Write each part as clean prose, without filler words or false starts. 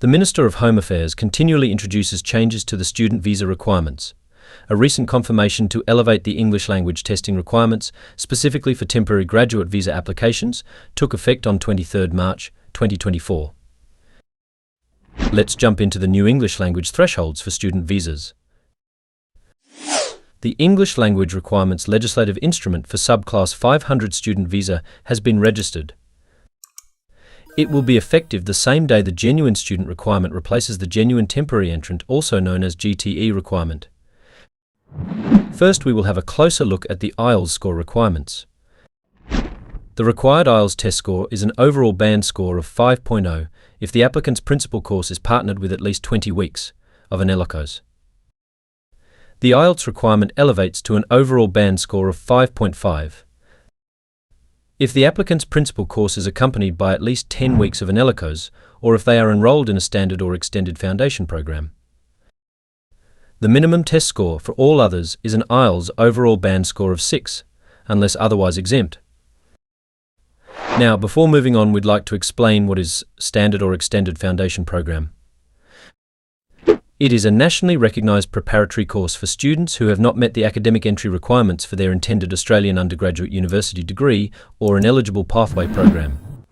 The Minister of Home Affairs continually introduces changes to the student visa requirements. A recent confirmation to elevate the English language testing requirements, specifically for temporary graduate visa applications, took effect on 23 March 2024. Let's jump into the new English language thresholds for student visas. The English language requirements legislative instrument for subclass 500 student visa has been registered. It will be effective the same day the genuine student requirement replaces the genuine temporary entrant, also known as GTE requirement. First, we will have a closer look at the IELTS score requirements. The required IELTS test score is an overall band score of 5.0 if the applicant's principal course is partnered with at least 20 weeks of an ELICOS. The IELTS requirement elevates to an overall band score of 5.5 if the applicant's principal course is accompanied by at least 10 weeks of an ELICOS, or if they are enrolled in a standard or extended foundation program. The minimum test score for all others is an IELTS overall band score of 6, unless otherwise exempt. Now, before moving on, we'd like to explain what is standard or extended foundation program. It is a nationally recognised preparatory course for students who have not met the academic entry requirements for their intended Australian undergraduate university degree or an eligible pathway program.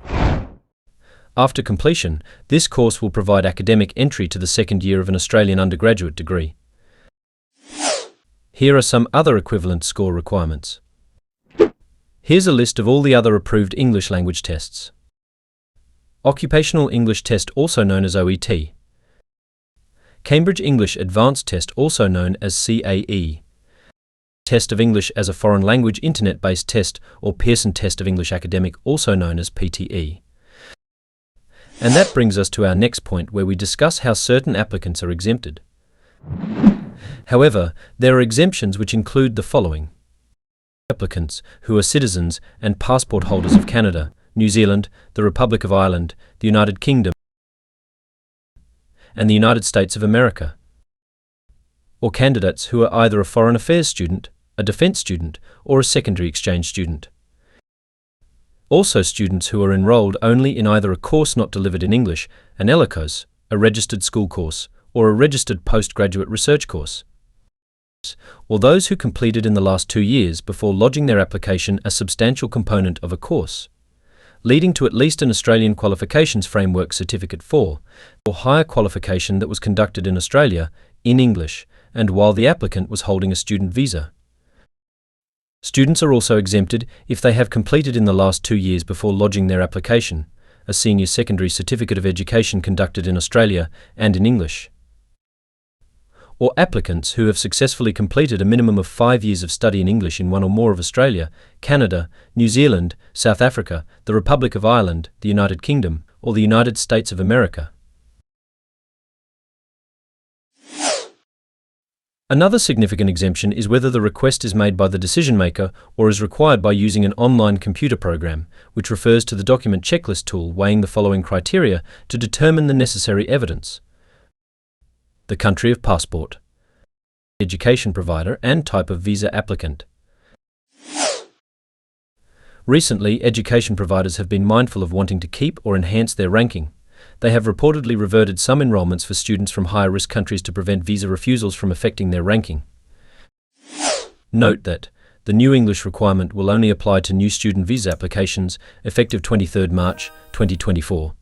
After completion, this course will provide academic entry to the second year of an Australian undergraduate degree. Here are some other equivalent score requirements. Here's a list of all the other approved English language tests. Occupational English Test, also known as OET. Cambridge English Advanced Test, also known as CAE. Test of English as a Foreign Language Internet-based Test, or Pearson Test of English Academic, also known as PTE. And that brings us to our next point, where we discuss how certain applicants are exempted. However, there are exemptions which include the following. Applicants who are citizens and passport holders of Canada, New Zealand, the Republic of Ireland, the United Kingdom, and the United States of America, or candidates who are either a foreign affairs student, a defence student, or a secondary exchange student. Also, students who are enrolled only in either a course not delivered in English, an ELICOS, a registered school course, or a registered postgraduate research course, or those who completed in the last 2 years before lodging their application a substantial component of a course, leading to at least an Australian Qualifications Framework Certificate 4, or higher qualification that was conducted in Australia, in English, and while the applicant was holding a student visa. Students are also exempted if they have completed in the last 2 years before lodging their application a senior secondary certificate of education conducted in Australia and in English, or applicants who have successfully completed a minimum of 5 years of study in English in one or more of Australia, Canada, New Zealand, South Africa, the Republic of Ireland, the United Kingdom, or the United States of America. Another significant exemption is whether the request is made by the decision maker or is required by using an online computer program, which refers to the document checklist tool weighing the following criteria to determine the necessary evidence: the country of passport, education provider, and type of visa applicant. Recently, education providers have been mindful of wanting to keep or enhance their ranking. They have reportedly reverted some enrolments for students from higher-risk countries to prevent visa refusals from affecting their ranking. Note that the new English requirement will only apply to new student visa applications effective 23 March 2024.